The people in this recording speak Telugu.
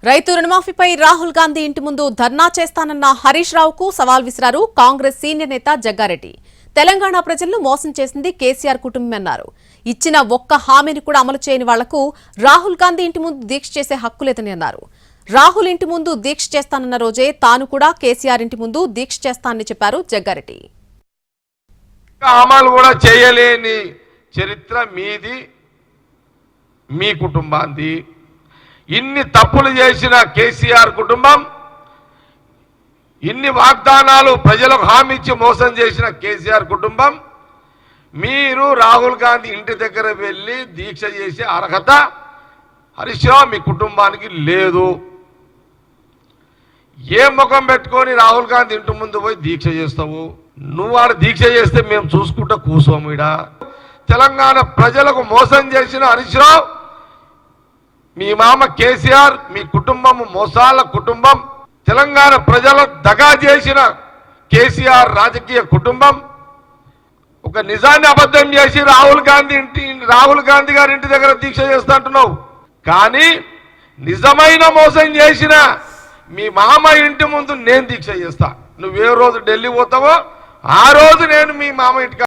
రైతు రుణమాఫీపై రాహుల్ గాంధీ ఇంటి ముందు ధర్నా చేస్తానన్న హరీష్ రావుకు సవాల్ విసిరారు కాంగ్రెస్ సీనియర్ నేత జగ్గారెడ్డి. తెలంగాణ ప్రజలను మోసం చేసింది కేసీఆర్ కుటుంబమన్నారు. ఇచ్చిన ఒక్క హామీని కూడా అమలు చేయని వాళ్లకు రాహుల్ గాంధీ ఇంటి ముందు దీక్ష చేసే హక్కు లేదని అన్నారు. రాహుల్ ఇంటి ముందు దీక్ష చేస్తానన్న రోజే తాను కూడా కేసీఆర్ ఇంటి ముందు దీక్ష చేస్తానని చెప్పారు జగ్గారెడ్డి. అమలు కూడా చేయలేని చరిత్ర మీది, మీ కుటుంబాంది. ఇన్ని తప్పులు చేసిన కేసీఆర్ కుటుంబం, ఇన్ని వాగ్దానాలు ప్రజలకు హామీ ఇచ్చి మోసం చేసిన కేసీఆర్ కుటుంబం, మీరు రాహుల్ గాంధీ ఇంటి దగ్గర వెళ్ళి దీక్ష చేసే అర్హత హరీష్ రావు మీ కుటుంబానికి లేదు. ఏ ముఖం పెట్టుకొని రాహుల్ గాంధీ ఇంటి ముందు పోయి దీక్ష చేస్తావు? నువ్వు ఆడ దీక్ష చేస్తే మేము చూసుకుంటా కూర్చోము. ఈడ తెలంగాణ ప్రజలకు మోసం చేసిన హరీష్ రావు, మీ మామ కేసీఆర్, మీ కుటుంబం మోసాల కుటుంబం, తెలంగాణ ప్రజల దగా చేసిన కేసీఆర్ రాజకీయ కుటుంబం, ఒక నిజాన్ని అబద్ధం చేసి రాహుల్ గాంధీ గారి ఇంటి దగ్గర దీక్ష చేస్తా అంటున్నావు. కానీ నిజమైన మోసం చేసిన మీ మామ ఇంటి ముందు నేను దీక్ష చేస్తా. నువ్వే రోజు ఢిల్లీ పోతావో ఆ రోజు నేను మీ మామ ఇంటికి